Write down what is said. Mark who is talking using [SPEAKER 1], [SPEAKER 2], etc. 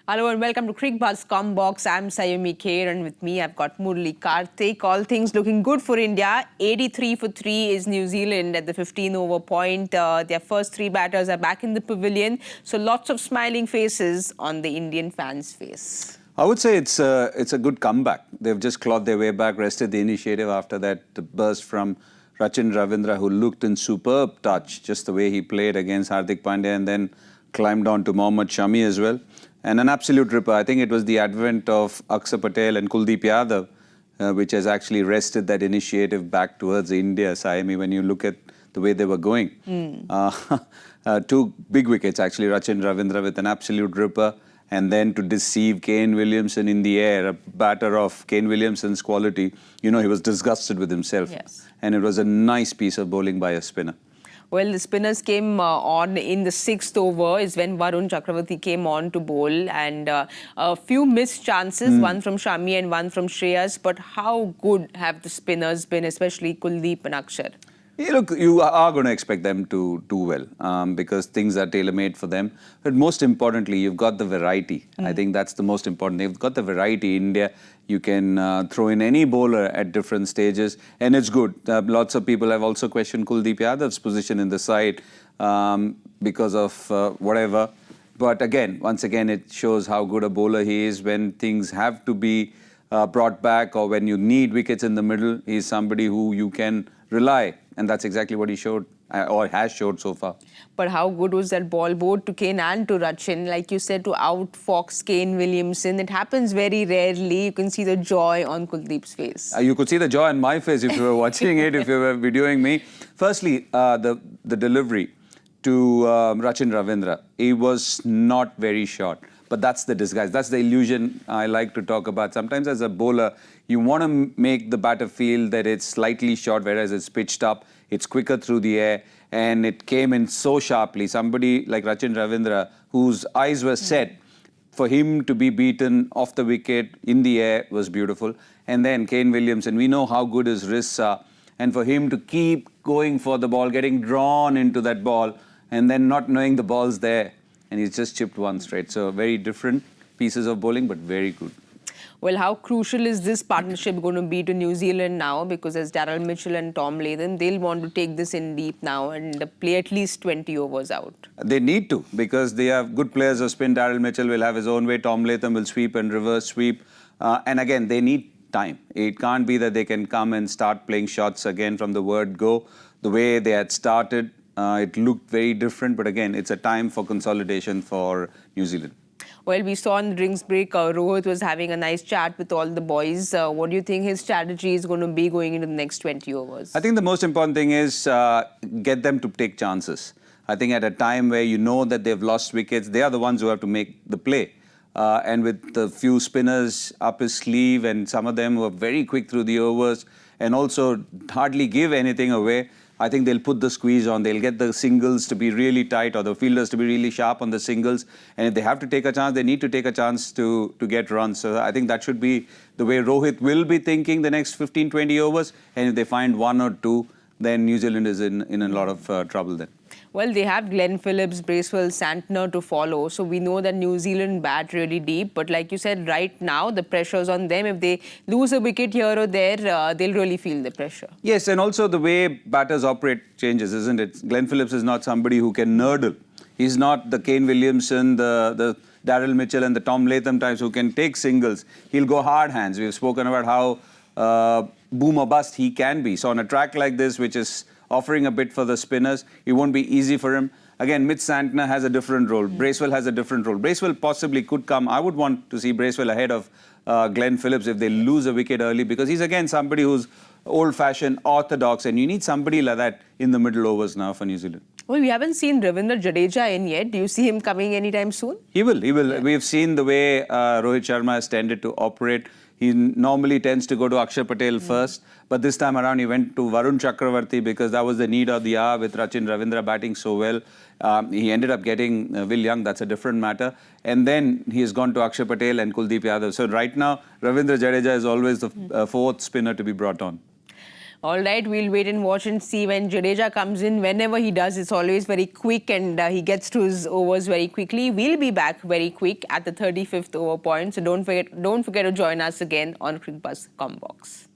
[SPEAKER 1] Hello and welcome to Cricbuzz Comm Box. I'm Saiyami Kher and with me I've got Murali Kartik. All things looking good for India. 83 for 3 is New Zealand at the 15-over point. Their first three batters are back in the pavilion. So lots of smiling faces on the Indian fans' face.
[SPEAKER 2] I would say it's a good comeback. They've just clawed their way back, rested the initiative after that burst from Rachin Ravindra, who looked in superb touch, just the way he played against Hardik Pandya and then climbed on to Mohammad Shami as well. And an absolute ripper. I think it was the advent of Akshar Patel and Kuldeep Yadav, which has actually rested that initiative back towards India, Saiyami, when you look at the way they were going. Two big wickets, actually, Rachin Ravindra with an absolute ripper. And then to deceive Kane Williamson in the air, a batter of Kane Williamson's quality, he was disgusted with himself.
[SPEAKER 1] Yes.
[SPEAKER 2] And it was a nice piece of bowling by a spinner.
[SPEAKER 1] Well, the spinners came on in the 6th over is when Varun Chakravarti came on to bowl, and a few missed chances, one from Shami and one from Shreyas. But how good have the spinners been, especially Kuldeep and Akshar?
[SPEAKER 2] Yeah, look, you are going to expect them to do well because things are tailor-made for them. But most importantly, you've got the variety. I think that's the most important. You've got the variety in India. You can throw in any bowler at different stages, and it's good. Lots of people have also questioned Kuldeep Yadav's position in the side because of whatever. But again, once again, it shows how good a bowler he is when things have to be brought back or when you need wickets in the middle. He's somebody who you can rely. And that's exactly what he showed or has showed so far.
[SPEAKER 1] But how good was that ball both to Kane and to Rachin? Like you said, to outfox Kane Williamson. It happens very rarely. You can see the joy on Kuldeep's face.
[SPEAKER 2] You could see the joy on my face if you were watching it, if you were videoing me. Firstly, the delivery to Rachin Ravindra, it was not very short. But that's the disguise. That's the illusion I like to talk about. Sometimes as a bowler, you want to make the batter feel that it's slightly short, whereas it's pitched up, it's quicker through the air, and it came in so sharply. Somebody like Rachin Ravindra, whose eyes were set, for him to be beaten off the wicket in the air was beautiful. And then Kane Williamson, we know how good his wrists are, and for him to keep going for the ball, getting drawn into that ball, and then not knowing the ball's there. And he's just chipped one straight. So very different pieces of bowling, but very good.
[SPEAKER 1] Well, how crucial is this partnership going to be to New Zealand now? Because as Daryl Mitchell and Tom Latham, they'll want to take this in deep now and play at least 20 overs out.
[SPEAKER 2] They need to, because they have good players of spin. Daryl Mitchell will have his own way. Tom Latham will sweep and reverse sweep. And again, they need time. It can't be that they can come and start playing shots again from the word go. The way they had started, it looked very different, but again, it's a time for consolidation for New Zealand.
[SPEAKER 1] Well, we saw in the drinks break, Rohit was having a nice chat with all the boys. What do you think his strategy is going to be going into the next 20 overs?
[SPEAKER 2] I think the most important thing is get them to take chances. I think at a time where you know that they've lost wickets, they are the ones who have to make the play. And with the few spinners up his sleeve and some of them who are very quick through the overs and also hardly give anything away, I think they'll put the squeeze on. They'll get the singles to be really tight or the fielders to be really sharp on the singles. And if they have to take a chance, they need to take a chance to get runs. So I think that should be the way Rohit will be thinking the next 15, 20 overs. And if they find one or two, then New Zealand is in a lot of trouble then.
[SPEAKER 1] Well, they have Glenn Phillips, Bracewell, Santner to follow. So we know that New Zealand bat really deep. But like you said, right now, the pressure's on them. If they lose a wicket here or there, they'll really feel the pressure.
[SPEAKER 2] Yes, and also the way batters operate changes, isn't it? Glenn Phillips is not somebody who can nurdle. He's not the Kane Williamson, the Daryl Mitchell and the Tom Latham types who can take singles. He'll go hard hands. We've spoken about how boom or bust he can be. So on a track like this, which is offering a bit for the spinners, it won't be easy for him. Again, Mitch Santner has a different role. Bracewell has a different role. Bracewell possibly could come. I would want to see Bracewell ahead of Glenn Phillips if they lose a wicket early, because he's again somebody who's old-fashioned, orthodox, and you need somebody like that in the middle overs now for New Zealand.
[SPEAKER 1] Well, we haven't seen Ravindra Jadeja in yet. Do you see him coming anytime soon?
[SPEAKER 2] He will. Yeah. We've seen the way Rohit Sharma has tended to operate. He normally tends to go to Akshar Patel first, but this time around he went to Varun Chakravarti because that was the need of the hour with Rachin Ravindra batting so well. He ended up getting Will Young, that's a different matter. And then he has gone to Akshar Patel and Kuldeep Yadav. So right now, Ravindra Jadeja is always the fourth spinner to be brought on.
[SPEAKER 1] All right, we'll wait and watch and see when Jadeja comes in. Whenever he does, it's always very quick and he gets to his overs very quickly. We'll be back very quick at the 35th over point. So don't forget to join us again on Cricbuzz Comm Box.